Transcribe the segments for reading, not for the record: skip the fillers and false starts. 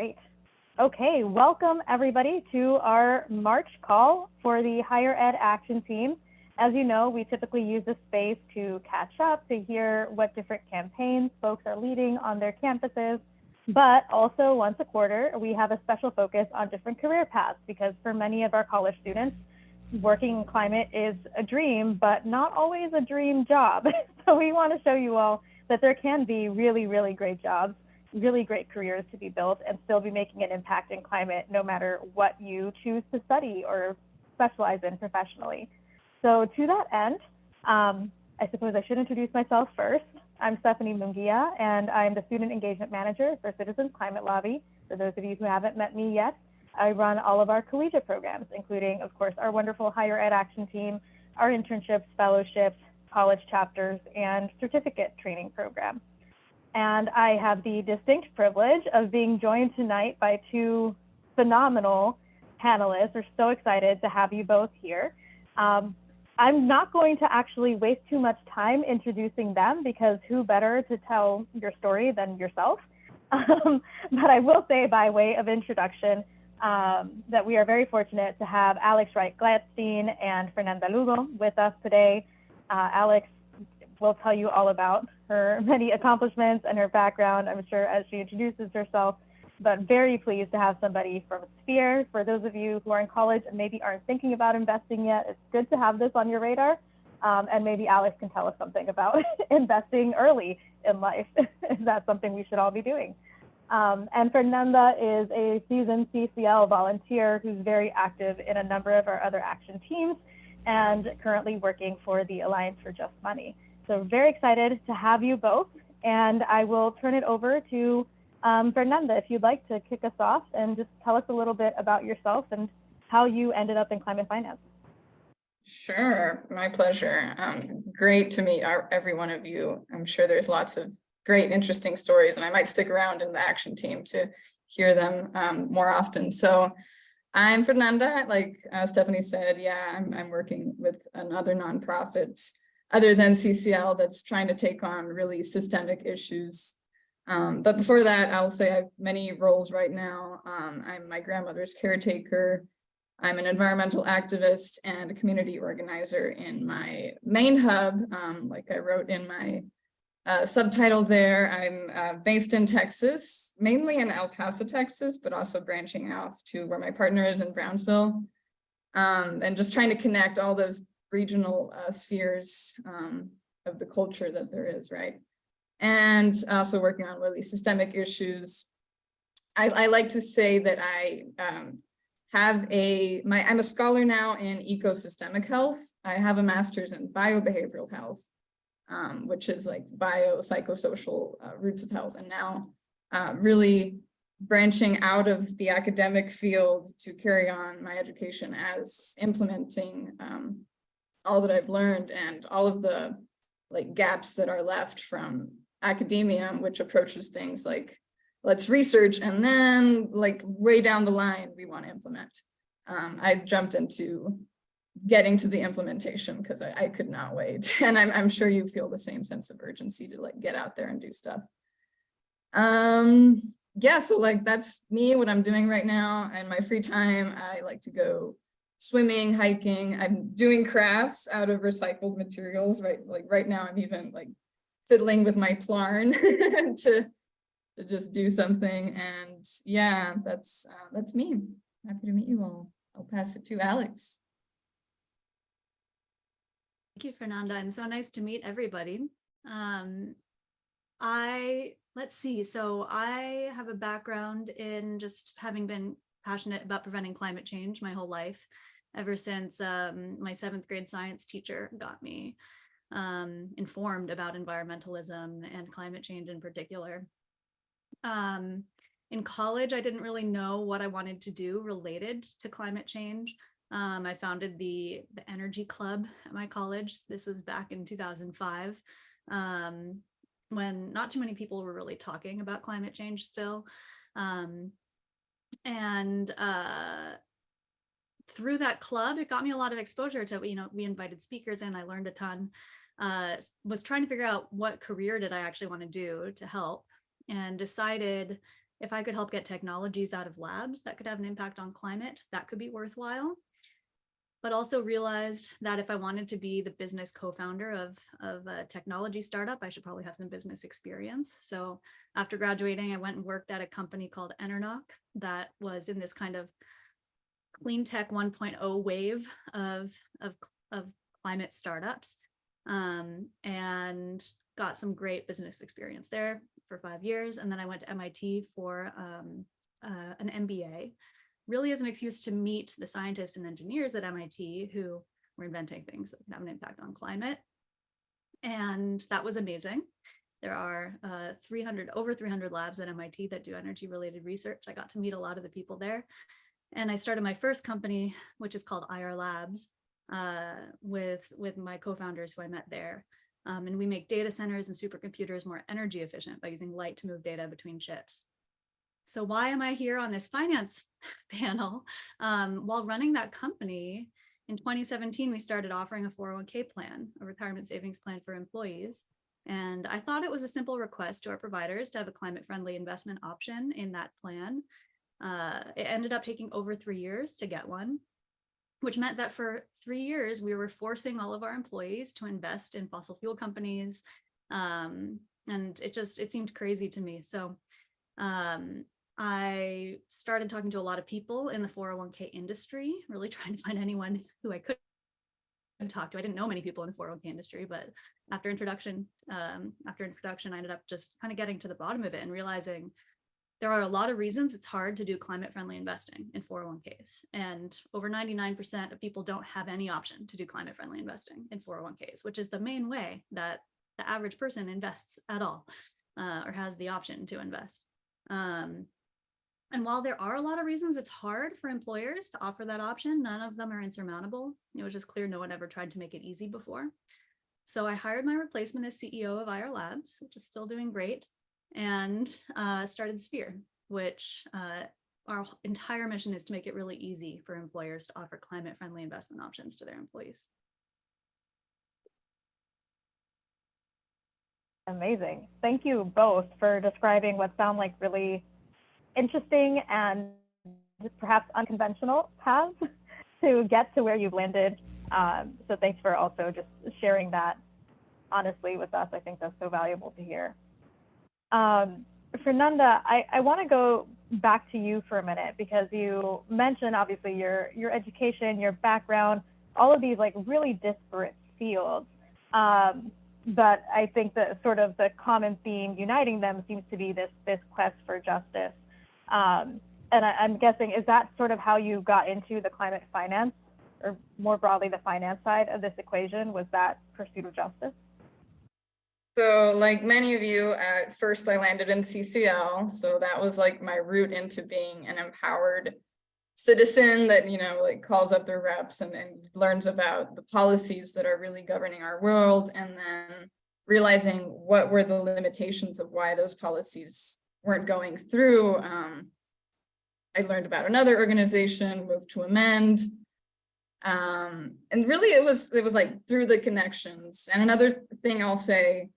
Great. Okay, welcome everybody to our March call for the Higher Ed Action Team. As you know, we typically use this space to catch up, to hear what different campaigns folks are leading on their campuses, but also once a quarter, we have a special focus on different career paths because for many of our college students, working in climate is a dream, but not always a dream job. So we want to show you all that there can be really, really great jobs, really great careers to be built and still be making an impact in climate no matter what you choose to study or specialize in professionally. So to that end, I suppose I should introduce myself first. I'm Stephanie Munguia, and I'm the Student Engagement Manager for Citizens Climate Lobby. For those of you who haven't met me yet, I run all of our collegiate programs, including, of course, our wonderful Higher Ed Action Team, our internships, fellowships, college chapters, and certificate training program. And I have the distinct privilege of being joined tonight by two phenomenal panelists. We're so excited to have you both here. I'm not going to actually waste too much time introducing them because who better to tell your story than yourself? But I will say by way of introduction that we are very fortunate to have Alex Wright-Gladstein and Fernanda Lugo with us today. Alex will tell you all about her many accomplishments and her background, I'm sure, as she introduces herself, but very pleased to have somebody from Sphere. For those of you who are in college and maybe aren't thinking about investing yet, it's good to have this on your radar. And maybe Alex can tell us something about investing early in life. That's something we should all be doing. And Fernanda is a seasoned CCL volunteer who's very active in a number of our other action teams and currently working for the Alliance for Just Money. So very excited to have you both. And I will turn it over to Fernanda, if you'd like to kick us off and just tell us a little bit about yourself and how you ended up in climate finance. Sure, my pleasure. Great to meet every one of you. I'm sure there's lots of great, interesting stories, and I might stick around in the action team to hear them more often. So I'm Fernanda, like Stephanie said, yeah, I'm working with another nonprofit other than CCL that's trying to take on really systemic issues. But before that, I'll say I have many roles right now. I'm my grandmother's caretaker. I'm an environmental activist and a community organizer in my main hub. Like I wrote in my subtitle there, I'm based in Texas, mainly in El Paso, Texas, but also branching off to where my partner is in Brownsville, and just trying to connect all those regional spheres of the culture that there is, right? And also working on really systemic issues. I like to say that I I'm a scholar now in ecosystemic health. I have a master's in biobehavioral health, which is like biopsychosocial roots of health. And now really branching out of the academic field to carry on my education as implementing all that I've learned and all of the like gaps that are left from academia, which approaches things like, let's research and then like way down the line, we want to implement. I jumped into getting to the implementation because I could not wait. And I'm sure you feel the same sense of urgency to like get out there and do stuff. Yeah, so like that's me, what I'm doing right now. And my free time, I like to go swimming, hiking. I'm doing crafts out of recycled materials, right? Like right now I'm even like fiddling with my plarn to just do something. And yeah, that's me. Happy to meet you all. I'll pass it to Alex. Thank you, Fernanda, and so nice to meet everybody. Let's see, so I have a background in just having been passionate about preventing climate change my whole life, ever since my 7th grade science teacher got me informed about environmentalism and climate change in particular. In college, I didn't really know what I wanted to do related to climate change. I founded the Energy Club at my college. This was back in 2005, when not too many people were really talking about climate change still. Through that club, it got me a lot of exposure to, we invited speakers in, I learned a ton, was trying to figure out what career did I actually want to do to help, and decided if I could help get technologies out of labs that could have an impact on climate, that could be worthwhile. But also realized that if I wanted to be the business co-founder of a technology startup, I should probably have some business experience. So after graduating, I went and worked at a company called Enernoc that was in this kind of clean tech 1.0 wave of climate startups, and got some great business experience there for 5 years. And then I went to MIT for an MBA, really as an excuse to meet the scientists and engineers at MIT who were inventing things that can have an impact on climate. And that was amazing. There are over 300 labs at MIT that do energy related research. I got to meet a lot of the people there. And I started my first company, which is called IR Labs, with my co-founders who I met there. And we make data centers and supercomputers more energy efficient by using light to move data between chips. So why am I here on this finance panel? While running that company, in 2017, we started offering a 401k plan, a retirement savings plan for employees. And I thought it was a simple request to our providers to have a climate-friendly investment option in that plan. It ended up taking over 3 years to get one, which meant that for 3 years, we were forcing all of our employees to invest in fossil fuel companies. And it seemed crazy to me. So I started talking to a lot of people in the 401k industry, really trying to find anyone who I could talk to. I didn't know many people in the 401k industry, but after introduction, I ended up just kind of getting to the bottom of it and realizing there are a lot of reasons it's hard to do climate-friendly investing in 401ks. And over 99% of people don't have any option to do climate-friendly investing in 401ks, which is the main way that the average person invests at all, or has the option to invest. And while there are a lot of reasons it's hard for employers to offer that option, none of them are insurmountable. It was just clear no one ever tried to make it easy before. So I hired my replacement as CEO of IR Labs, which is still doing great, and started Sphere, which our entire mission is to make it really easy for employers to offer climate-friendly investment options to their employees. Amazing. Thank you both for describing what sound like really interesting and perhaps unconventional paths to get to where you've landed. So thanks for also just sharing that honestly with us. I think that's so valuable to hear. Fernanda, I want to go back to you for a minute because you mentioned obviously your education, your background, all of these like really disparate fields. But I think that sort of the common theme uniting them seems to be this quest for justice. And I'm guessing, is that sort of how you got into the climate finance, or more broadly the finance side of this equation? Was that pursuit of justice? So like many of you, at first I landed in CCL. So that was like my route into being an empowered citizen that, like calls up their reps and learns about the policies that are really governing our world. And then realizing what were the limitations of why those policies weren't going through. I learned about another organization, Moved to Amend. And really it was like through the connections. And another thing I'll say,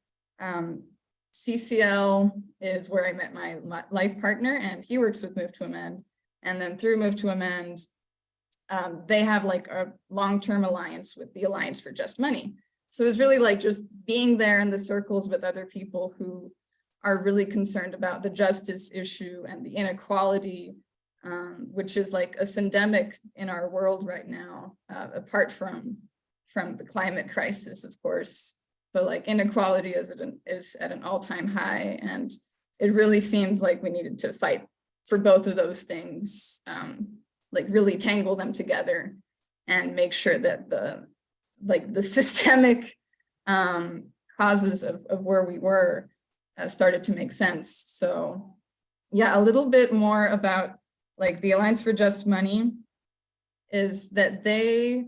CCL is where I met my life partner, and he works with Move to Amend. And then through Move to Amend, they have like a long-term alliance with the Alliance for Just Money. So it's really like just being there in the circles with other people who are really concerned about the justice issue and the inequality, which is like a syndemic in our world right now, apart from the climate crisis, of course. But like inequality is at an all-time high, and it really seemed like we needed to fight for both of those things, like really tangle them together and make sure that the systemic causes of where we were started to make sense. So yeah, a little bit more about like the Alliance for Just Money is that they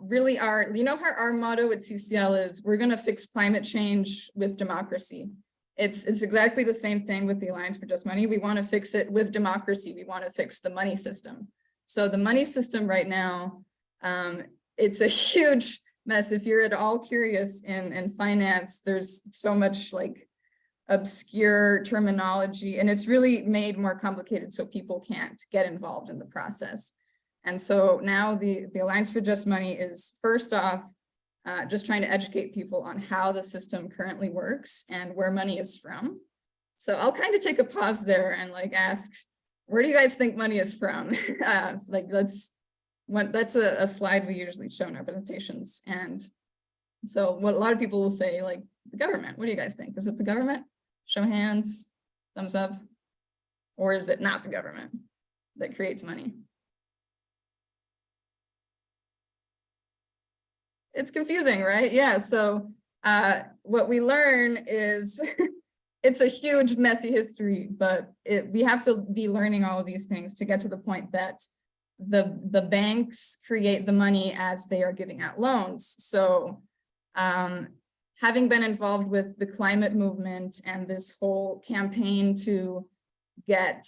really are, how our motto at CCL is, we're going to fix climate change with democracy. It's exactly the same thing with the Alliance for Just Money. We want to fix it with democracy. We want to fix the money system. So the money system right now, it's a huge mess. If you're at all curious in finance, there's so much like obscure terminology, and it's really made more complicated so people can't get involved in the process. And so now the Alliance for Just Money is first off just trying to educate people on how the system currently works and where money is from. So I'll kind of take a pause there and like ask, where do you guys think money is from? That's a slide we usually show in our presentations. And so what a lot of people will say, like, the government, what do you guys think? Is it the government? Show hands, thumbs up. Or is it not the government that creates money? It's confusing, right? Yeah, so what we learn is it's a huge messy history, but we have to be learning all of these things to get to the point that the banks create the money as they are giving out loans. So having been involved with the climate movement and this whole campaign to get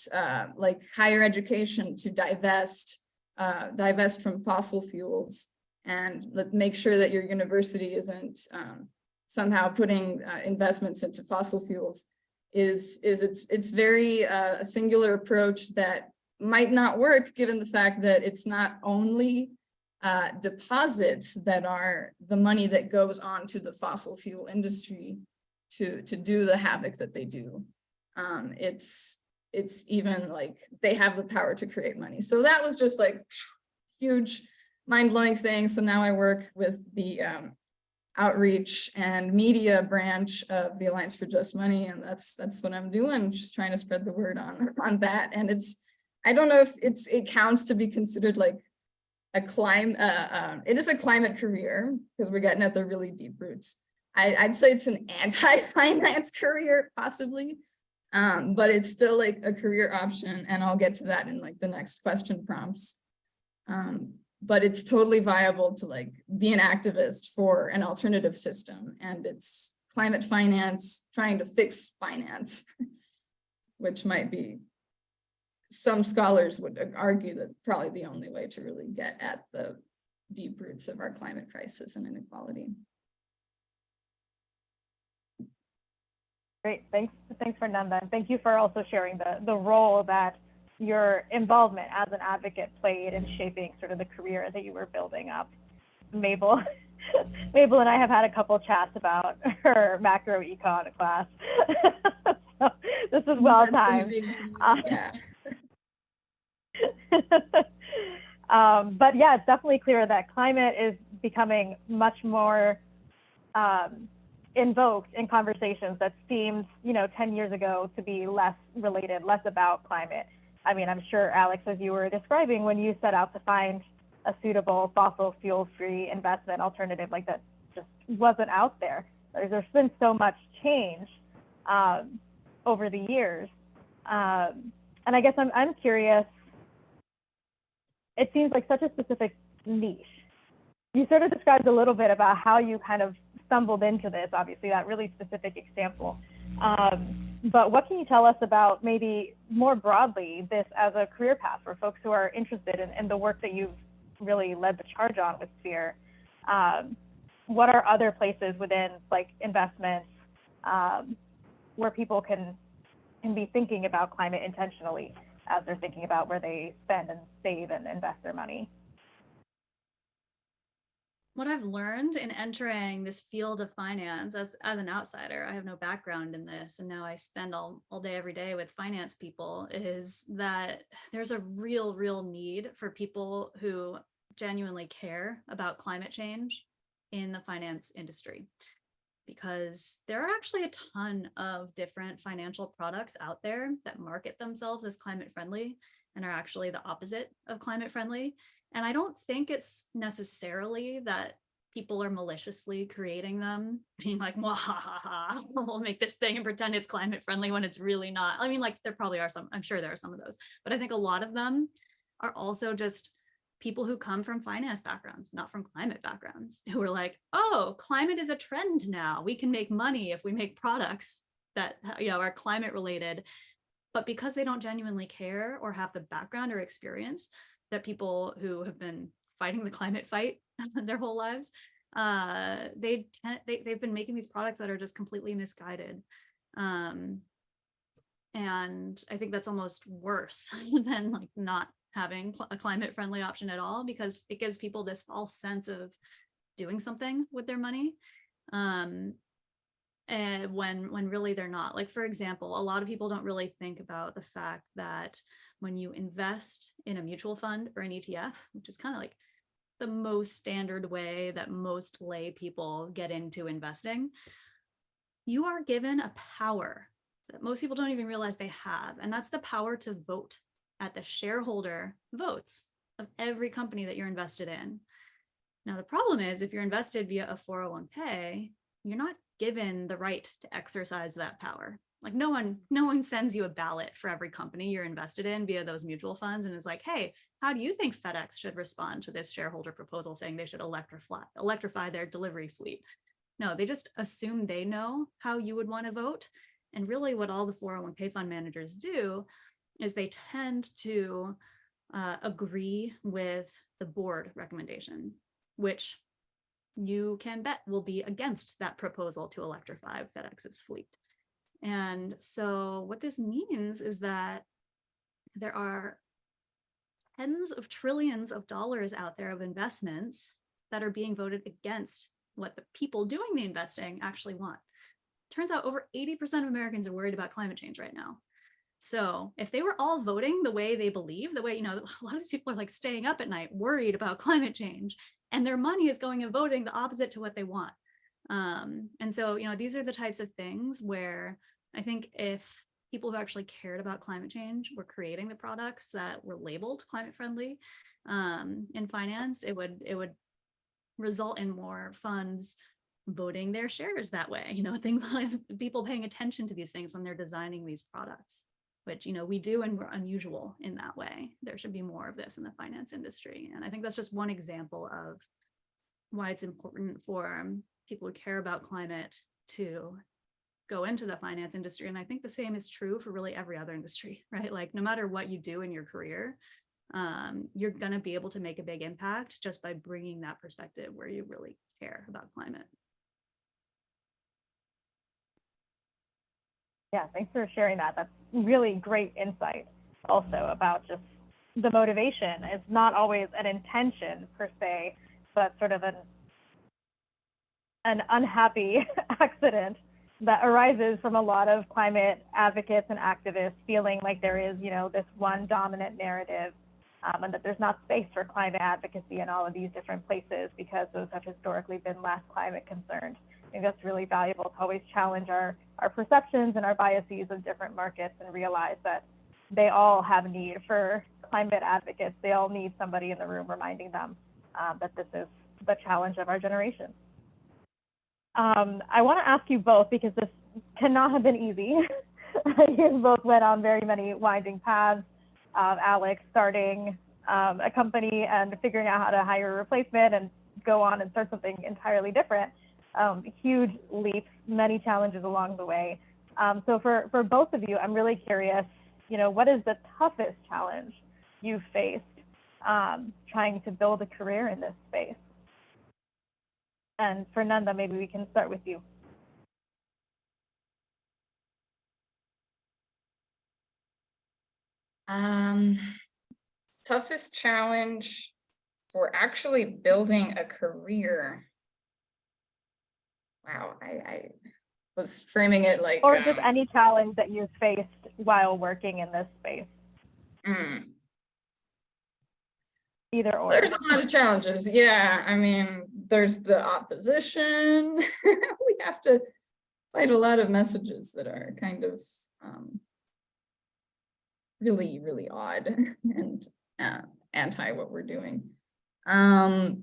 like higher education to divest from fossil fuels and make sure that your university isn't somehow putting investments into fossil fuels, it's very a singular approach that might not work, given the fact that it's not only deposits that are the money that goes on to the fossil fuel industry to do the havoc that they do. It's even like they have the power to create money. So that was just like huge mind-blowing thing. So now I work with the outreach and media branch of the Alliance for Just Money, and that's what I'm doing, just trying to spread the word on that. And I don't know if it counts to be considered like it is a climate career, because we're getting at the really deep roots. I'd say it's an anti-finance career, possibly, but it's still like a career option, and I'll get to that in like the next question prompts. But it's totally viable to like be an activist for an alternative system, and it's climate finance trying to fix finance, which might be, some scholars would argue that probably the only way to really get at the deep roots of our climate crisis and inequality. Great, thanks Fernanda. And thank you for also sharing the role that your involvement as an advocate played in shaping sort of the career that you were building up. Mabel and I have had a couple chats about her macro econ class. So this is well timed. Yeah. But yeah, it's definitely clear that climate is becoming much more invoked in conversations that seemed, 10 years ago to be less related, less about climate. I mean, I'm sure, Alex, as you were describing, when you set out to find a suitable fossil fuel-free investment alternative, like that just wasn't out there. There's been so much change over the years. And I guess I'm curious, it seems like such a specific niche. You sort of described a little bit about how you kind of stumbled into this, obviously, that really specific example. But what can you tell us about maybe more broadly this as a career path for folks who are interested in the work that you've really led the charge on with Sphere? What are other places within like investments where people can be thinking about climate intentionally as they're thinking about where they spend and save and invest their money? What I've learned in entering this field of finance as an outsider, I have no background in this, and now I spend all day, every day with finance people, is that there's a real need for people who genuinely care about climate change in the finance industry. Because there are actually a ton of different financial products out there that market themselves as climate friendly and are actually the opposite of climate friendly. And I don't think it's necessarily that people are maliciously creating them, being like, we'll make this thing and pretend it's climate friendly when it's really not. I mean, like there probably are some, I'm sure there are some of those, but I think a lot of them are also just people who come from finance backgrounds, not from climate backgrounds, who are like, oh, climate is a trend now. We can make money if we make products that are climate related. But because they don't genuinely care or have the background or experience that people who have been fighting the climate fight their whole lives, they've been making these products that are just completely misguided. And I think that's almost worse than like not having a climate friendly option at all, because it gives people this false sense of doing something with their money. And when really they're not. Like, for example, a lot of people don't really think about the fact that when you invest in a mutual fund or an ETF, which is kind of like the most standard way that most lay people get into investing, you are given a power that most people don't even realize they have. And that's the power to vote at the shareholder votes of every company that you're invested in. Now, the problem is if you're invested via a 401k, you're not given the right to exercise that power. Like no one sends you a ballot for every company you're invested in via those mutual funds and is like, hey, how do you think FedEx should respond to this shareholder proposal saying they should electrify their delivery fleet? No, they just assume they know how you would want to vote. And really what all the 401k fund managers do is they tend to agree with the board recommendation, which you can bet will be against that proposal to electrify FedEx's fleet. And so what this means is that there are tens of trillions of dollars out there of investments that are being voted against what the people doing the investing actually want. Turns out over 80% of Americans are worried about climate change right now. So if they were all voting the way they believe, the way, a lot of these people are like staying up at night worried about climate change, and their money is going and voting the opposite to what they want. And so, these are the types of things where I think if people who actually cared about climate change were creating the products that were labeled climate friendly in finance, it would result in more funds voting their shares that way. Things like people paying attention to these things when they're designing these products, which, we do, and we're unusual in that way. There should be more of this in the finance industry. And I think that's just one example of why it's important for people who care about climate to go into the finance industry. And I think the same is true for really every other industry, right? Like no matter what you do in your career, you're going to be able to make a big impact just by bringing that perspective where you really care about climate. Yeah, thanks for sharing that. That's really great insight also about just the motivation. It's not always an intention per se, but sort of an unhappy accident that arises from a lot of climate advocates and activists feeling like there is, this one dominant narrative, and that there's not space for climate advocacy in all of these different places because those have historically been less climate concerned. I think that's really valuable to always challenge our perceptions and our biases of different markets and realize that they all have need for climate advocates. They all need somebody in the room reminding them that this is the challenge of our generation. I want to ask you both, because this cannot have been easy. You both went on very many winding paths. Alex starting a company and figuring out how to hire a replacement and go on and start something entirely different. Huge leaps, many challenges along the way. So for both of you, I'm really curious, what is the toughest challenge you've faced trying to build a career in this space? And Fernanda, maybe we can start with you. Toughest challenge for actually building a career. Wow, I was framing it like, or just any challenge that you've faced while working in this space. Either or. There's a lot of challenges. Yeah, I mean, there's the opposition. We have to fight a lot of messages that are kind of really, really odd and anti what we're doing. A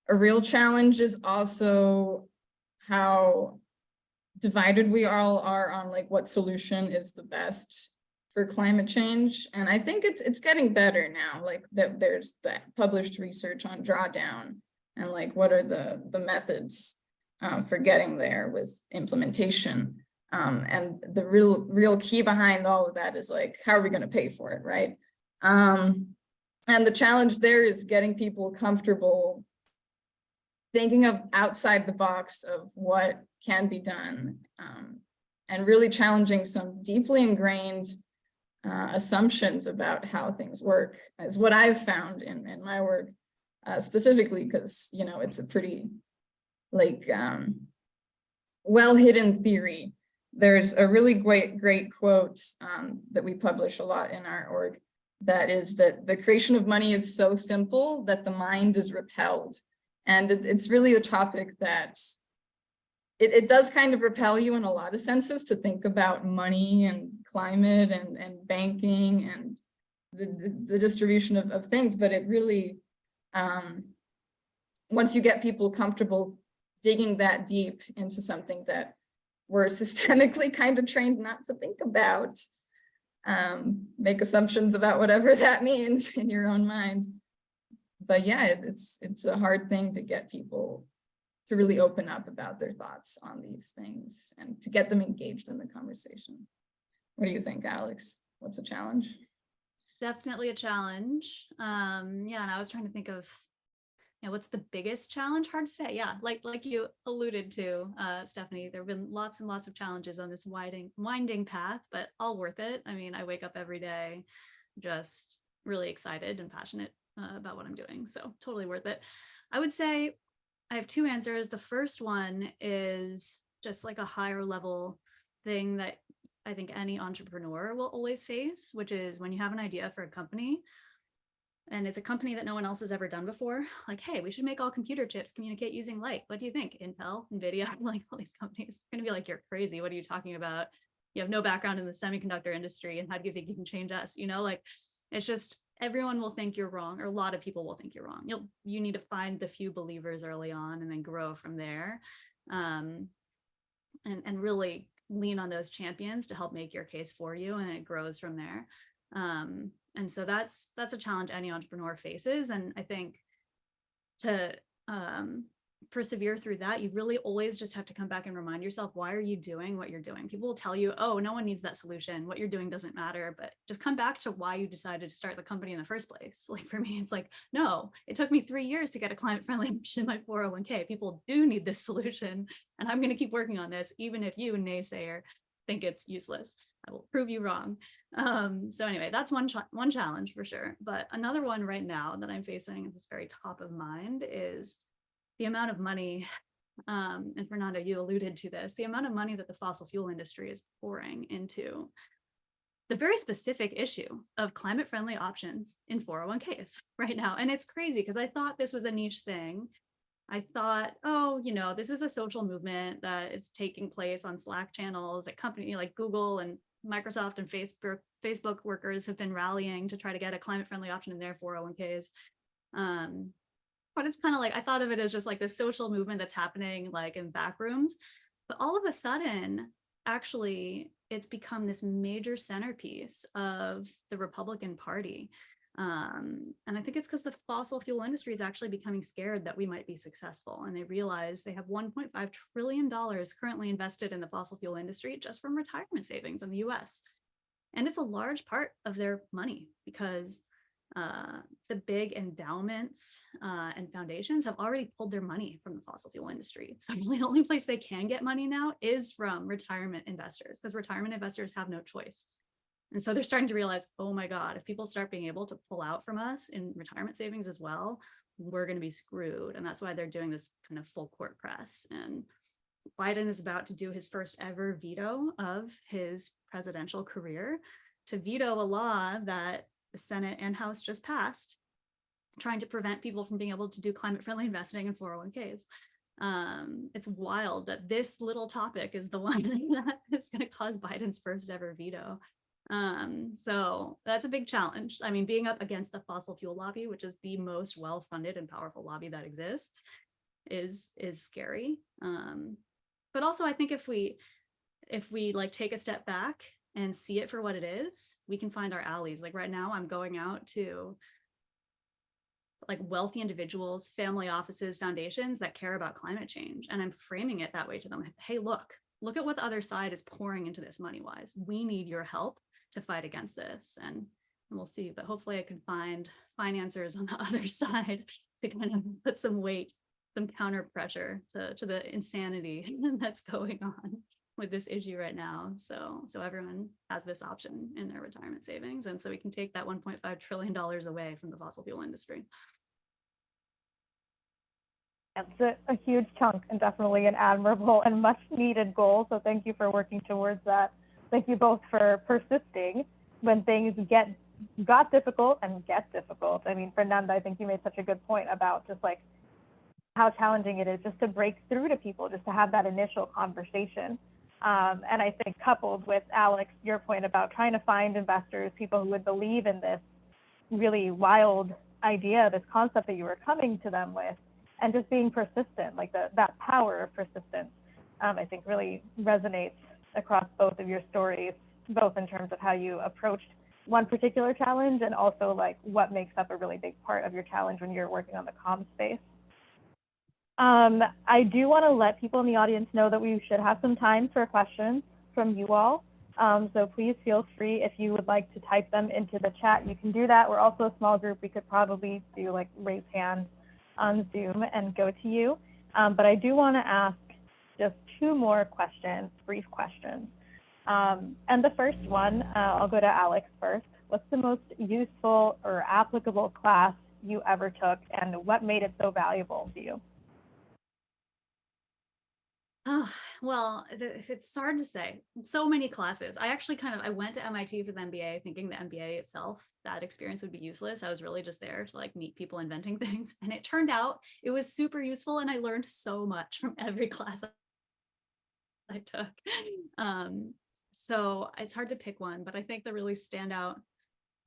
real challenge is also how divided we all are on like what solution is the best for climate change. And I think it's getting better now, like there's that published research on drawdown and like what are the methods for getting there with implementation. And the real key behind all of that is like, how are we going to pay for it, right? And the challenge there is getting people comfortable thinking of outside the box of what can be done and really challenging some deeply ingrained assumptions about how things work is what I've found in my work, specifically because, you know, it's a pretty like well-hidden theory. There's a really great quote that we publish a lot in our org, that is that the creation of money is so simple that the mind is repelled. And it's really a topic that it does kind of repel you in a lot of senses to think about money and climate and banking and the distribution of things. But it really, once you get people comfortable digging that deep into something that we're systemically kind of trained not to think about, make assumptions about whatever that means in your own mind. But yeah, it's a hard thing to get people to really open up about their thoughts on these things and to get them engaged in the conversation. What do you think, Alex? What's a challenge? Definitely a challenge. Yeah, and I was trying to think of, you know, what's the biggest challenge? Hard to say. Yeah, like you alluded to, Stephanie, there have been lots and lots of challenges on this winding path, but all worth it. I mean, I wake up every day just really excited and passionate about what I'm doing. So totally worth it. I would say I have two answers. The first one is just like a higher level thing that I think any entrepreneur will always face, which is when you have an idea for a company and it's a company that no one else has ever done before, like, hey, we should make all computer chips communicate using light. What do you think? Intel, NVIDIA, like all these companies are going to be like, you're crazy. What are you talking about? You have no background in the semiconductor industry. And how do you think you can change us? You know, like, it's just, everyone will think you're wrong, or a lot of people will think you're wrong. You need to find the few believers early on and then grow from there, and really lean on those champions to help make your case for you, and it grows from there. And so that's a challenge any entrepreneur faces. And I think to persevere through that, you really always just have to come back and remind yourself, why are you doing what you're doing? People will tell you, oh, no one needs that solution. What you're doing doesn't matter, but just come back to why you decided to start the company in the first place. Like for me, it's like, no, it took me 3 years to get a climate friendly option in my 401k. People do need this solution. And I'm going to keep working on this, even if you, naysayer, think it's useless. I will prove you wrong. So anyway, that's one challenge for sure. But another one right now that I'm facing, that's very top of mind, is the amount of money, and Fernanda, you alluded to this, the amount of money that the fossil fuel industry is pouring into the very specific issue of climate friendly options in 401ks right now. And it's crazy because I thought this was a niche thing. I thought, oh, you know, this is a social movement that is taking place on Slack channels at companies like Google and Microsoft and Facebook workers have been rallying to try to get a climate friendly option in their 401ks. But it's kind of like, I thought of it as just like this social movement that's happening like in back rooms. But all of a sudden, actually, it's become this major centerpiece of the Republican Party. And I think it's because the fossil fuel industry is actually becoming scared that we might be successful. And they realize they have $1.5 trillion currently invested in the fossil fuel industry just from retirement savings in the US. And it's a large part of their money because the big endowments and foundations have already pulled their money from the fossil fuel industry. So really the only place they can get money now is from retirement investors, because retirement investors have no choice. And so they're starting to realize, oh my God, if people start being able to pull out from us in retirement savings as well, we're going to be screwed. And that's why they're doing this kind of full court press. And Biden is about to do his first ever veto of his presidential career to veto a law that the Senate and House just passed, trying to prevent people from being able to do climate friendly investing in 401ks. It's wild that this little topic is the one that is going to cause Biden's first ever veto. So that's a big challenge. I mean, being up against the fossil fuel lobby, which is the most well-funded and powerful lobby that exists, is scary. But also I think if we like take a step back and see it for what it is, we can find our allies. Like right now, I'm going out to like wealthy individuals, family offices, foundations that care about climate change. And I'm framing it that way to them. Hey, look at what the other side is pouring into this money-wise. We need your help to fight against this. And we'll see, but hopefully I can find financiers on the other side to kind of put some weight, some counter pressure to the insanity that's going on. with this issue right now. So everyone has this option in their retirement savings. And so we can take that $1.5 trillion away from the fossil fuel industry. It's a huge chunk and definitely an admirable and much needed goal. So thank you for working towards that. Thank you both for persisting when things got difficult and get difficult. I mean, Fernanda, I think you made such a good point about just like how challenging it is just to break through to people, just to have that initial conversation. And I think coupled with Alex, your point about trying to find investors, people who would believe in this really wild idea, this concept that you were coming to them with, and just being persistent, like that power of persistence, I think really resonates across both of your stories, both in terms of how you approached one particular challenge and also like what makes up a really big part of your challenge when you're working on the comm space. I do want to let people in the audience know that we should have some time for questions from you all. So please feel free, if you would like to type them into the chat, you can do that. We're also a small group. We could probably do like raise hand on Zoom and go to you. But I do want to ask just two more questions, brief questions. And the first one, I'll go to Alex first. What's the most useful or applicable class you ever took, and what made it so valuable to you? Oh, well, it's hard to say. So many classes. I went to MIT for the MBA thinking the MBA itself, that experience would be useless. I was really just there to like meet people inventing things. And it turned out it was super useful. And I learned so much from every class I took. So it's hard to pick one, but I think the really stand out.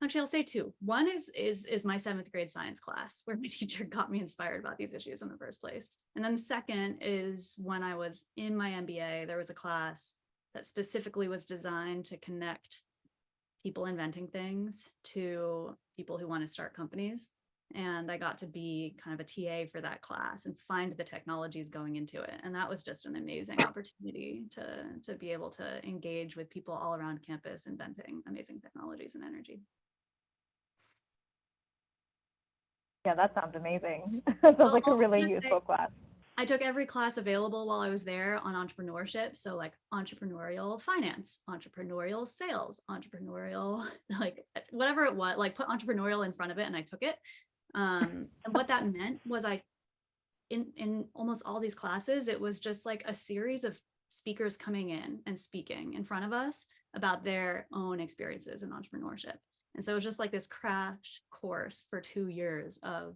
Actually, I'll say two. One is my 7th grade science class, where my teacher got me inspired about these issues in the first place. And then the second is when I was in my MBA, there was a class that specifically was designed to connect people inventing things to people who want to start companies. And I got to be kind of a TA for that class and find the technologies going into it. And that was just an amazing opportunity to be able to engage with people all around campus inventing amazing technologies in energy. Yeah, that sounds amazing. Sounds like a really useful class. I took every class available while I was there on entrepreneurship. So like entrepreneurial finance, entrepreneurial sales, entrepreneurial, like whatever it was, like put entrepreneurial in front of it and I took it. And what that meant was in almost all these classes, it was just like a series of speakers coming in and speaking in front of us about their own experiences in entrepreneurship. And so it was just like this crash course for 2 years of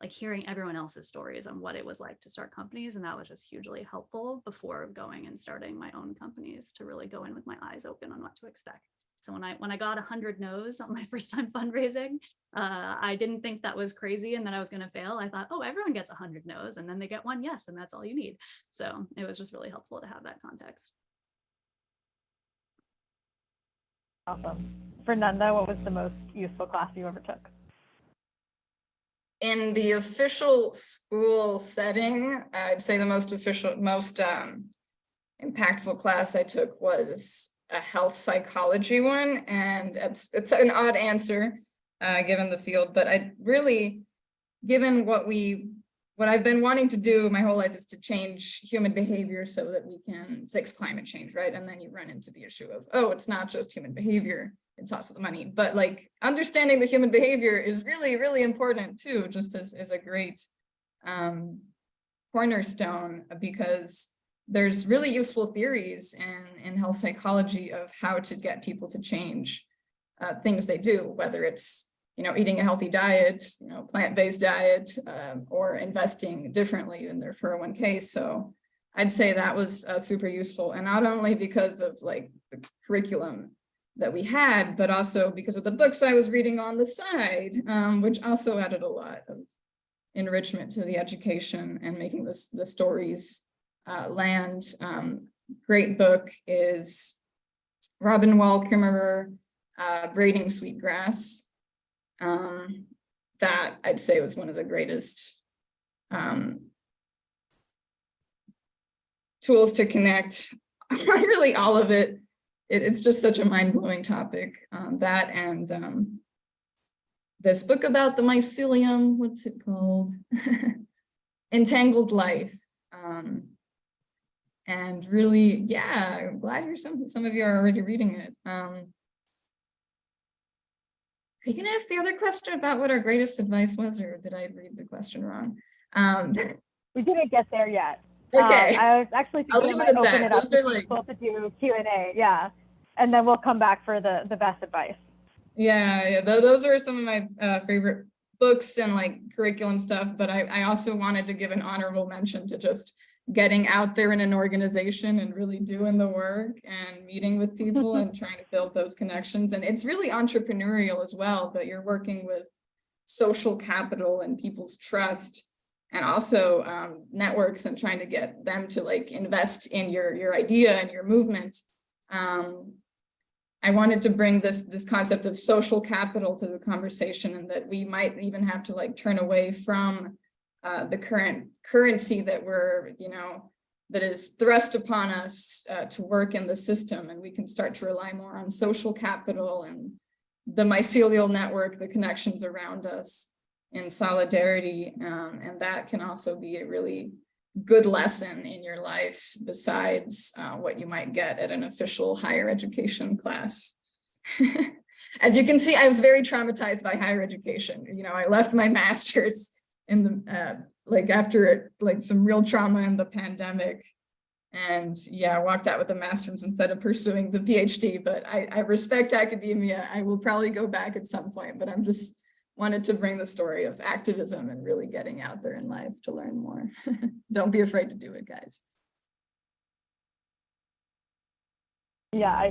like hearing everyone else's stories on what it was like to start companies. And that was just hugely helpful before going and starting my own companies, to really go in with my eyes open on what to expect. So when I got 100 no's on my first time fundraising, I didn't think that was crazy and that I was going to fail. I thought, oh, everyone gets 100 no's and then they get 1 yes, and that's all you need. So it was just really helpful to have that context. Awesome. Fernanda, what was the most useful class you ever took? In the official school setting, I'd say the most impactful class I took was a health psychology one. And it's an odd answer given the field, but I really, given what I've been wanting to do my whole life is to change human behavior so that we can fix climate change, right? And then you run into the issue of, oh, it's not just human behavior, it's also the money. But like understanding the human behavior is really, really important too, just as a great cornerstone, because there's really useful theories in health psychology of how to get people to change things they do, whether it's eating a healthy diet, plant-based diet, or investing differently in their 401k. So I'd say that was super useful, and not only because of like the curriculum that we had, but also because of the books I was reading on the side, which also added a lot of enrichment to the education and making the stories land. Great book is Robin Wall Kimmerer, Braiding Sweetgrass. That I'd say was one of the greatest tools to connect really all of it. It's just such a mind-blowing topic. That and this book about the mycelium, what's it called? Entangled Life. And really, yeah, I'm glad some of you are already reading it. Are you gonna ask the other question about what our greatest advice was, or did I read the question wrong? We didn't get there yet. Okay. I was actually thinking I might open it up to people to do Q&A, yeah. And then we'll come back for the best advice. Yeah, those are some of my favorite books and like curriculum stuff, but I also wanted to give an honorable mention to just getting out there in an organization and really doing the work and meeting with people and trying to build those connections. And it's really entrepreneurial as well, but you're working with social capital and people's trust, and also networks, and trying to get them to like invest in your idea and your movement. I wanted to bring this concept of social capital to the conversation, and that we might even have to like turn away from the current currency that that is thrust upon us to work in the system, and we can start to rely more on social capital and the mycelial network, the connections around us in solidarity, and that can also be a really good lesson in your life besides what you might get at an official higher education class. As you can see, I was very traumatized by higher education. I left my master's in the after some real trauma in the pandemic, and yeah, I walked out with a master's instead of pursuing the PhD. But I respect academia. I will probably go back at some point, but I'm just wanted to bring the story of activism and really getting out there in life to learn more. Don't be afraid to do it, guys. Yeah, I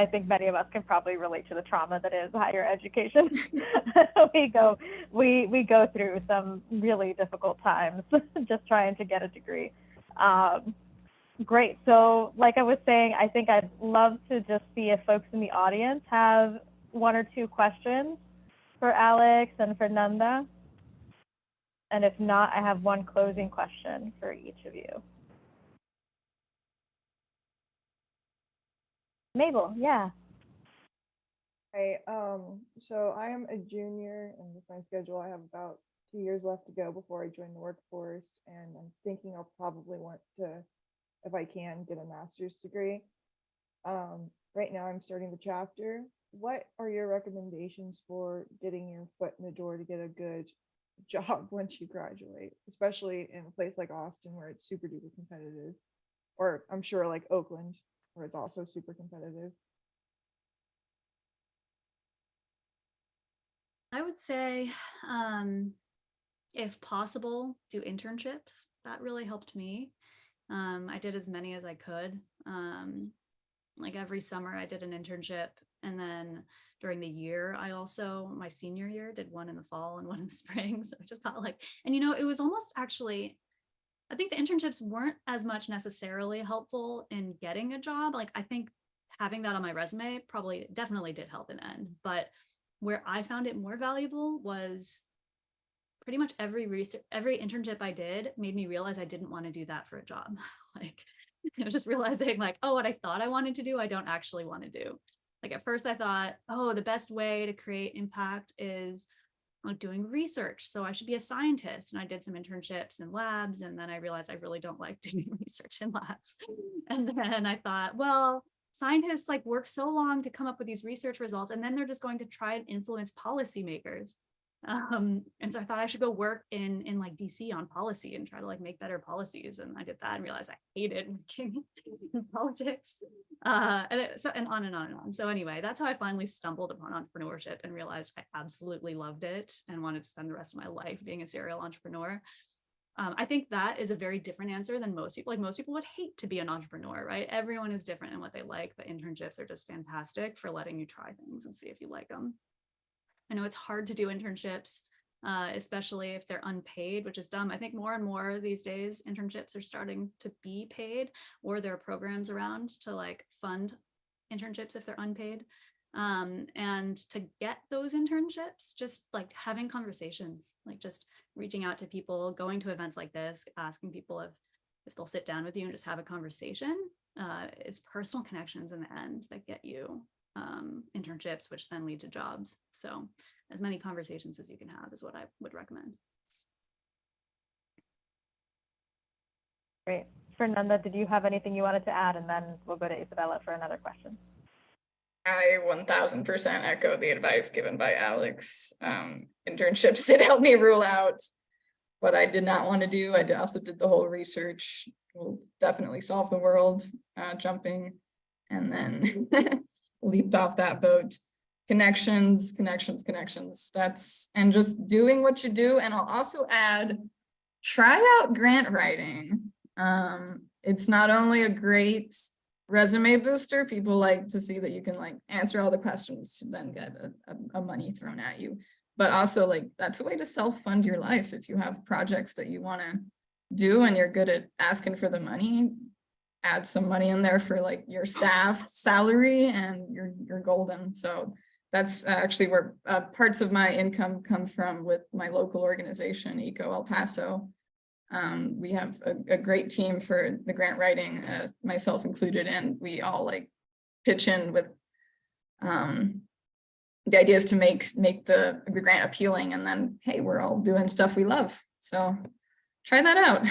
think many of us can probably relate to the trauma that is higher education. we go through some really difficult times just trying to get a degree. Great. So like I was saying, I think I'd love to just see if folks in the audience have one or two questions for Alex and Fernanda. And if not, I have one closing question for each of you. Mabel, yeah. Hi, so I am a junior, and with my schedule, I have about 2 years left to go before I join the workforce, and I'm thinking I'll probably want to, if I can, get a master's degree. Right now I'm starting the chapter. What are your recommendations for getting your foot in the door to get a good job once you graduate, especially in a place like Austin where it's super duper competitive, or I'm sure like Oakland where it's also super competitive? I would say, if possible, do internships. That really helped me. I did as many as I could. Like every summer I did an internship, and then during the year, I also, my senior year, did one in the fall and one in the spring. So I just thought and it was almost actually, I think the internships weren't as much necessarily helpful in getting a job. I think having that on my resume definitely did help in the end. But where I found it more valuable was pretty much every internship I did made me realize I didn't want to do that for a job. I was just realizing oh, what I thought I wanted to do, I don't actually want to do. At first I thought, oh, the best way to create impact is doing research, so I should be a scientist. And I did some internships in labs, and then I realized I really don't like doing research in labs. And then I thought, well, scientists work so long to come up with these research results, and then they're just going to try and influence policymakers. And so I thought I should go work in DC on policy and try to make better policies. And I did that and realized I hated working in politics. And on and on and on. So anyway, that's how I finally stumbled upon entrepreneurship and realized I absolutely loved it and wanted to spend the rest of my life being a serial entrepreneur. I think that is a very different answer than most people. Most people would hate to be an entrepreneur, right? Everyone is different in what they like, but internships are just fantastic for letting you try things and see if you like them. I know it's hard to do internships, especially if they're unpaid, which is dumb. I think more and more these days, internships are starting to be paid, or there are programs around to fund internships if they're unpaid. And to get those internships, just having conversations, just reaching out to people, going to events like this, asking people if they'll sit down with you and just have a conversation. It's personal connections in the end that get you internships, which then lead to jobs. So as many conversations as you can have is what I would recommend. Great. Fernanda, did you have anything you wanted to add? And then we'll go to Isabella for another question. I 1000% echo the advice given by Alex. Internships did help me rule out what I did not want to do. I also did the whole research, will definitely solve the world, jumping, and then leaped off that boat. Connections. And just doing what you do. And I'll also add, try out grant writing. It's not only a great resume booster, people like to see that you can like answer all the questions to then get a money thrown at you, but also like that's a way to self-fund your life. If you have projects that you want to do and you're good at asking for the money, add some money in there for like your staff salary and you're golden. So that's actually where parts of my income come from with my local organization, Eco El Paso. We have a great team for the grant writing, myself included, and we all like pitch in with the idea is to make the grant appealing, and then hey, we're all doing stuff we love. So try that out.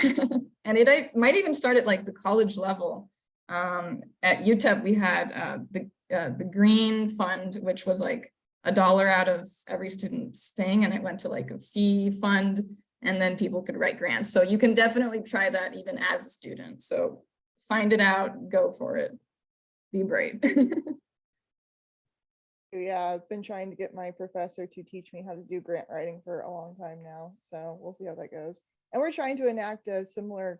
And it might even start at like the college level. At UTEP we had the green fund, which was like $1 out of every student's thing, and it went to like a fee fund. And then people could write grants. So you can definitely try that even as a student. So find it out, go for it, be brave. Yeah, I've been trying to get my professor to teach me how to do grant writing for a long time now. So we'll see how that goes. And we're trying to enact a similar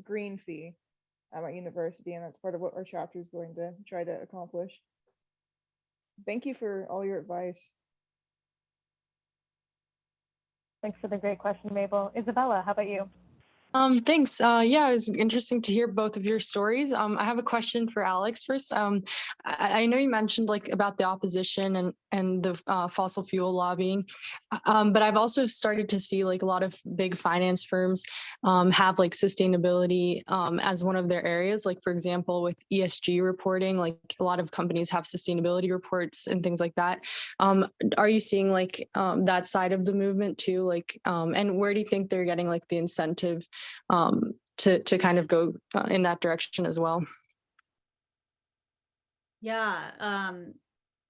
green fee at my university. And that's part of what our chapter is going to try to accomplish. Thank you for all your advice. Thanks for the great question, Mabel. Isabella, how about you? Thanks. Yeah, it was interesting to hear both of your stories. I have a question for Alex first. I know you mentioned like about the opposition and the fossil fuel lobbying, but I've also started to see like a lot of big finance firms have like sustainability as one of their areas. Like for example, with ESG reporting, like a lot of companies have sustainability reports and things like that. Are you seeing like that side of the movement too? Like, and where do you think they're getting like the incentive to kind of go in that direction as well? Yeah,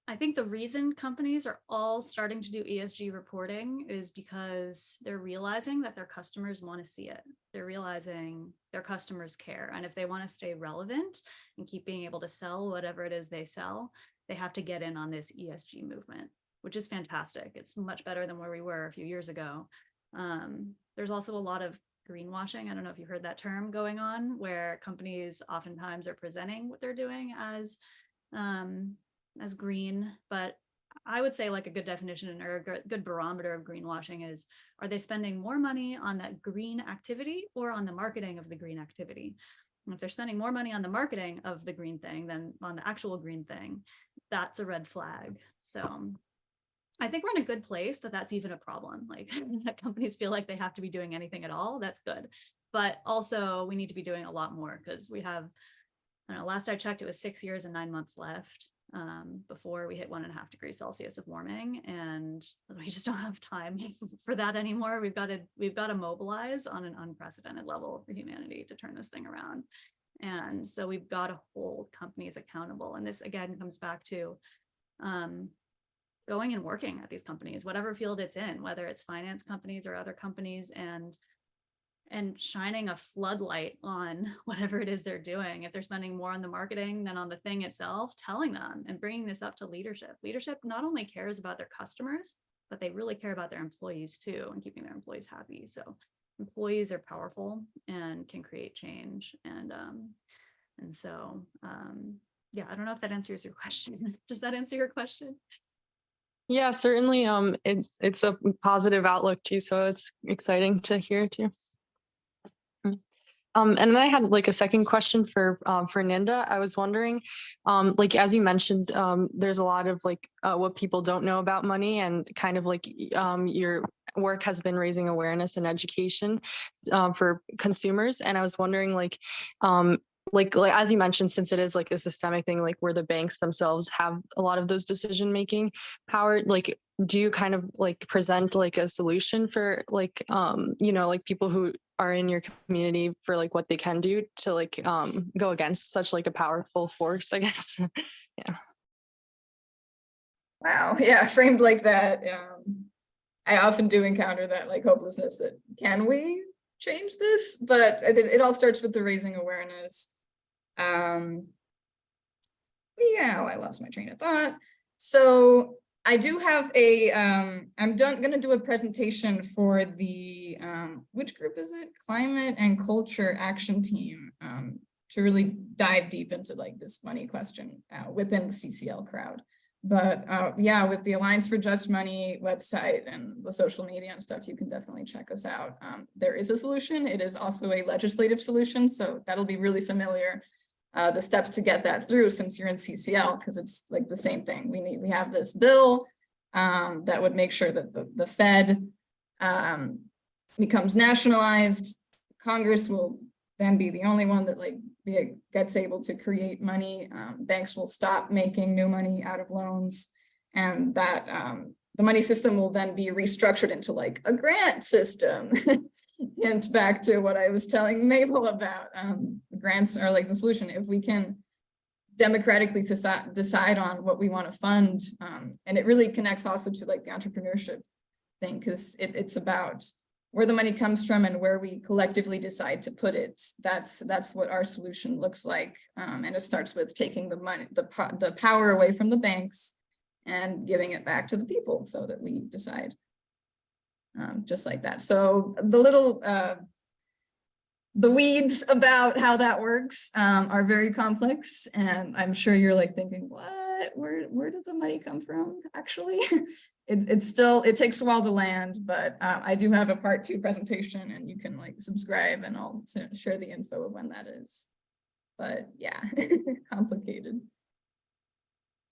I think the reason companies are all starting to do ESG reporting is because they're realizing that their customers want to see it. They're realizing their customers care. And if they want to stay relevant and keep being able to sell whatever it is they sell, they have to get in on this ESG movement, which is fantastic. It's much better than where we were a few years ago. There's also a lot of greenwashing. I don't know if you heard that term going on, where companies oftentimes are presenting what they're doing as green, but I would say like a good definition or a good barometer of greenwashing is, are they spending more money on that green activity or on the marketing of the green activity? And if they're spending more money on the marketing of the green thing than on the actual green thing, that's a red flag. So I think we're in a good place that's even a problem. Like that companies feel like they have to be doing anything at all. That's good. But also we need to be doing a lot more because we have, I don't know, last I checked, it was 6 years and 9 months left before we hit 1.5 degrees Celsius of warming. And we just don't have time for that anymore. We've got to mobilize on an unprecedented level for humanity to turn this thing around. And so we've got to hold companies accountable. And this again comes back to going and working at these companies, whatever field it's in, whether it's finance companies or other companies, and shining a floodlight on whatever it is they're doing. If they're spending more on the marketing than on the thing itself, telling them and bringing this up to leadership. Leadership not only cares about their customers, but they really care about their employees too, and keeping their employees happy. So employees are powerful and can create change. And so, yeah, I don't know if that answers your question. Does that answer your question? Yeah, certainly. It's a positive outlook too, so it's exciting to hear too. And then I had like a second question for Fernanda. I was wondering, like as you mentioned, there's a lot of like what people don't know about money, and kind of like your work has been raising awareness and education for consumers. And I was wondering, like, like as you mentioned, since it is like a systemic thing, like where the banks themselves have a lot of those decision making power, like do you kind of like present like a solution for like like people who are in your community for like what they can do to like go against such like a powerful force, I guess? Yeah. Wow, yeah, framed like that. I often do encounter that like hopelessness that can we change this? But it all starts with the raising awareness. Yeah, I lost my train of thought. So I do have I'm gonna do a presentation for the, which group is it? Climate and Culture Action Team, to really dive deep into like this money question within the CCL crowd. But yeah, with the Alliance for Just Money website and the social media and stuff, you can definitely check us out. There is a solution. It is also a legislative solution, so that'll be really familiar. The steps to get that through, since you're in CCL, because it's like the same thing. We have this bill that would make sure that the Fed becomes nationalized. Congress will then be the only one that like gets able to create money. Banks will stop making new money out of loans, and that the money system will then be restructured into like a grant system. Hint back to what I was telling Mabel about. Grants are like the solution. If we can democratically decide on what we want to fund, and it really connects also to like the entrepreneurship thing, because it's about where the money comes from and where we collectively decide to put it. That's what our solution looks like. And it starts with taking the money, the power away from the banks and giving it back to the people so that we decide, just like that. So the little, the weeds about how that works are very complex. And I'm sure you're like thinking, what, where does the money come from actually? It takes a while to land, but I do have a part 2 presentation, and you can like subscribe and I'll share the info of when that is. But yeah, complicated.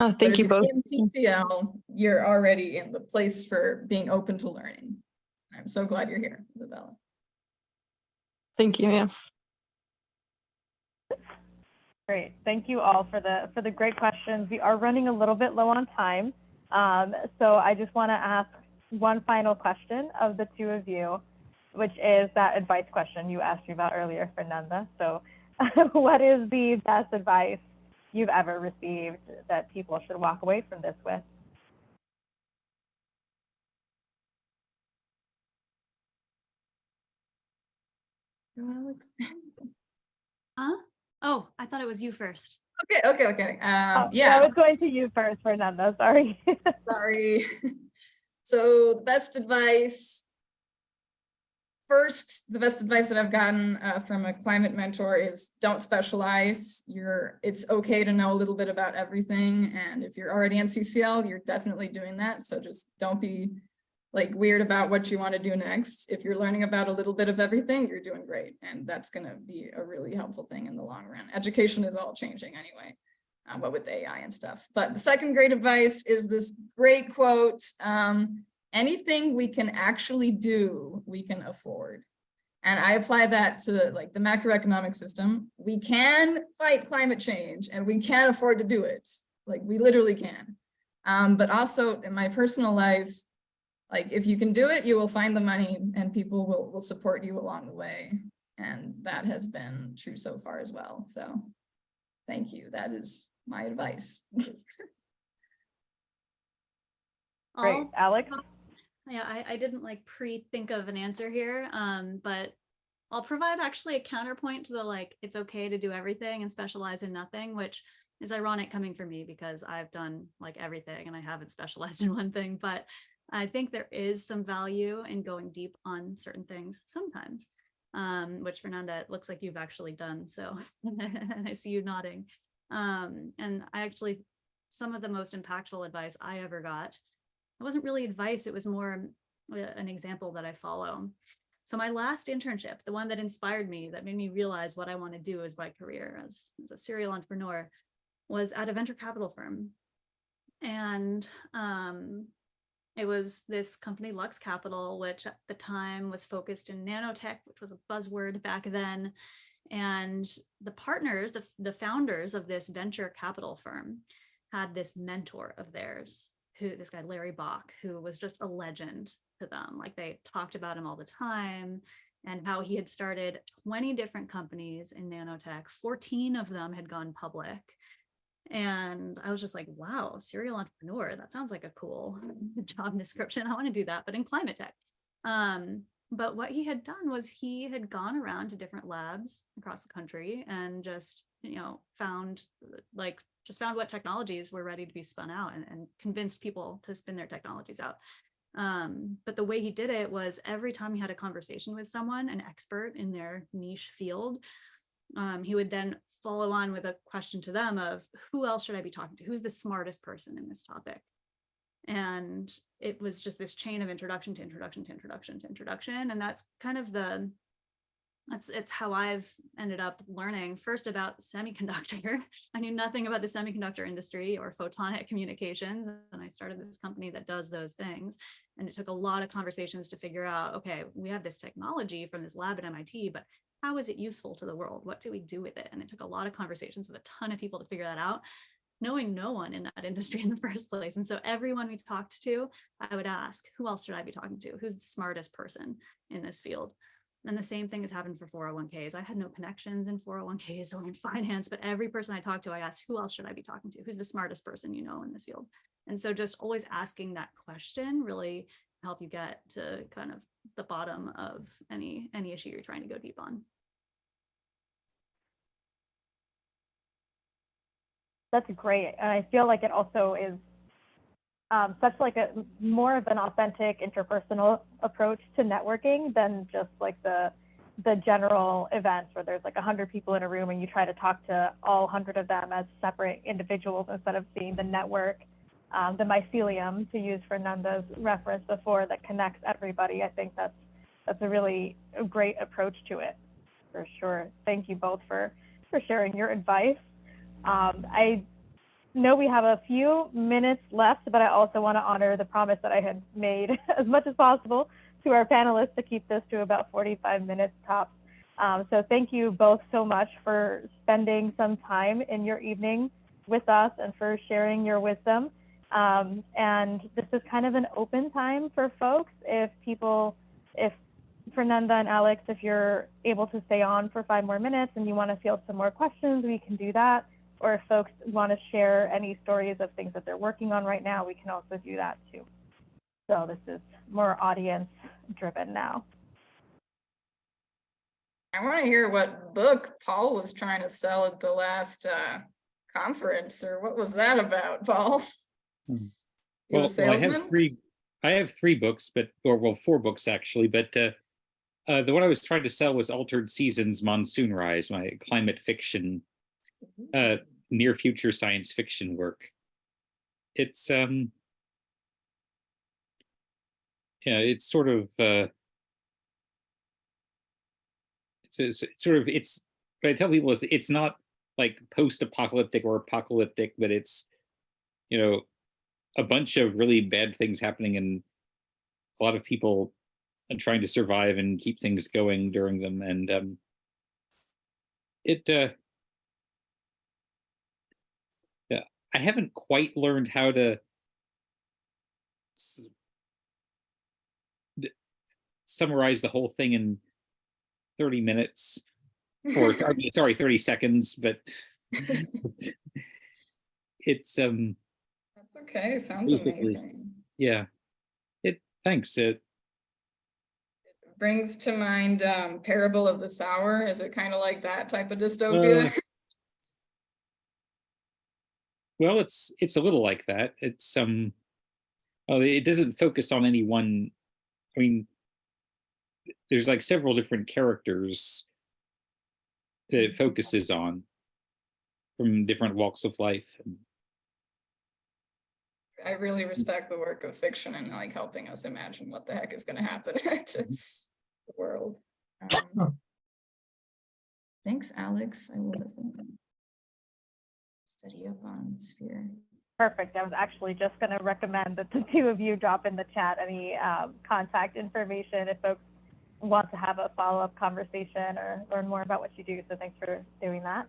Oh, thank you both. In CCL, you're already in the place for being open to learning. I'm so glad you're here, Isabella. Thank you. Yeah. Great. Thank you all for the great questions. We are running a little bit low on time. So I just want to ask one final question of the two of you, which is that advice question you asked me about earlier, Fernanda. So what is the best advice you've ever received that people should walk away from this with? Go, Alex. Huh? Oh, I thought it was you first. Okay. Yeah, I was going to you first, Fernanda. Sorry. Sorry. So the best advice. First, the best advice that I've gotten from a climate mentor is don't specialize. It's okay to know a little bit about everything. And if you're already in CCL, you're definitely doing that. So just don't be like weird about what you want to do next. If you're learning about a little bit of everything, you're doing great. And that's going to be a really helpful thing in the long run. Education is all changing anyway, but with AI and stuff. But the second great advice is this great quote, anything we can actually do, we can afford. And I apply that to like the macroeconomic system. We can fight climate change and we can afford to do it. Like we literally can. But also in my personal life, like if you can do it, you will find the money and people will support you along the way. And that has been true so far as well. So thank you. That is my advice. Great. Alex? Yeah, I didn't like pre-think of an answer here, but I'll provide actually a counterpoint to the like, it's okay to do everything and specialize in nothing, which is ironic coming from me because I've done like everything and I haven't specialized in one thing, but I think there is some value in going deep on certain things sometimes, which Fernanda, it looks like you've actually done. So I see you nodding. And I actually, some of the most impactful advice I ever got, it wasn't really advice, it was more an example that I follow. So my last internship, the one that inspired me, that made me realize what I want to do as my career as a serial entrepreneur, was at a venture capital firm. And it was this company, Lux Capital, which at the time was focused in nanotech, which was a buzzword back then. And the partners, the founders of this venture capital firm had this mentor of theirs, this guy, Larry Bach, who was just a legend to them. Like they talked about him all the time and how he had started 20 different companies in nanotech. 14 of them had gone public. And I was just like, wow, serial entrepreneur, that sounds like a cool job description. I want to do that, but in climate tech. But what he had done was he had gone around to different labs across the country and just, found what technologies were ready to be spun out and convinced people to spin their technologies out. But the way he did it was every time he had a conversation with someone, an expert in their niche field, he would then follow on with a question to them of, who else should I be talking to? Who's the smartest person in this topic? And it was just this chain of introduction to introduction to introduction to introduction. And that's kind of it's how I've ended up learning first about semiconductor. I knew nothing about the semiconductor industry or photonic communications. And I started this company that does those things. And it took a lot of conversations to figure out, okay, we have this technology from this lab at MIT, but how is it useful to the world? What do we do with it? And it took a lot of conversations with a ton of people to figure that out, knowing no one in that industry in the first place. And so everyone we talked to, I would ask, who else should I be talking to? Who's the smartest person in this field? And the same thing has happened for 401ks. I had no connections in 401ks or in finance, but every person I talked to, I asked, who else should I be talking to? Who's the smartest person in this field? And so just always asking that question really help you get to kind of the bottom of any issue you're trying to go deep on. That's great. And I feel like it also is such like a more of an authentic interpersonal approach to networking than just like the general events where there's like 100 people in a room and you try to talk to all 100 of them as separate individuals instead of seeing the network, the mycelium, to use Fernanda's reference before, that connects everybody. I think that's a really great approach to it, for sure. Thank you both for sharing your advice. I know we have a few minutes left, but I also want to honor the promise that I had made as much as possible to our panelists to keep this to about 45 minutes tops. So thank you both so much for spending some time in your evening with us and for sharing your wisdom. And this is kind of an open time for folks. If Fernanda and Alex, if you're able to stay on for 5 more minutes and you want to field some more questions, we can do that. Or if folks want to share any stories of things that they're working on right now, we can also do that too. So this is more audience driven now. I want to hear what book Paul was trying to sell at the last conference, or what was that about, Paul? You a salesman? I have three books, but 4 books actually, but the one I was trying to sell was Altered Seasons Monsoon Rise, my climate fiction near future science fiction work. It's it's sort of it's what I tell people is it's not like post-apocalyptic or apocalyptic, but it's a bunch of really bad things happening and a lot of people trying to survive and keep things going during them. And I haven't quite learned how to summarize the whole thing in 30 minutes, or 30 seconds, but it's That's okay. Sounds amazing. Yeah. Thanks. It brings to mind Parable of the Sower. Is it kind of like that type of dystopia? Well, it's a little like that. It's it doesn't focus on any one. I mean, there's like several different characters that it focuses on from different walks of life. I really respect the work of fiction and like helping us imagine what the heck is going to happen to the world. Thanks, Alex. I will definitely study up on Sphere. Perfect. I was actually just going to recommend that the two of you drop in the chat any contact information if folks want to have a follow-up conversation or learn more about what you do. So thanks for doing that.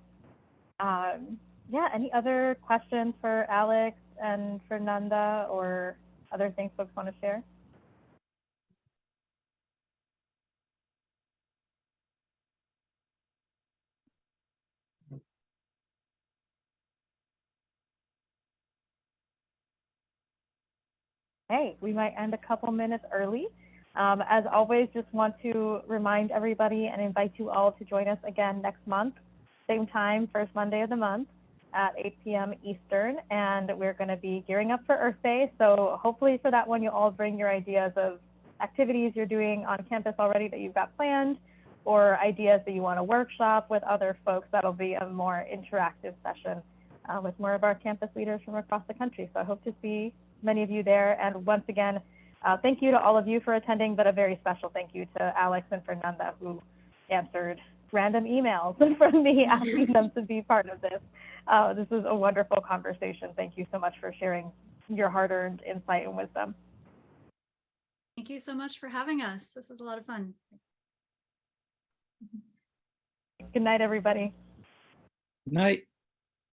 Yeah, any other questions for Alex and Fernanda or other things folks want to share? Hey, we might end a couple minutes early. As always, just want to remind everybody and invite you all to join us again next month, same time, first Monday of the month at 8 p.m. Eastern. And we're going to be gearing up for Earth Day. So hopefully for that one, you'll all bring your ideas of activities you're doing on campus already that you've got planned, or ideas that you want to workshop with other folks. That'll be a more interactive session with more of our campus leaders from across the country. So I hope to see many of you there. And once again, thank you to all of you for attending, but a very special thank you to Alex and Fernanda, who answered random emails from me asking them to be part of this. This was a wonderful conversation. Thank you so much for sharing your hard-earned insight and wisdom. Thank you so much for having us. This was a lot of fun. Good night, everybody. Good night.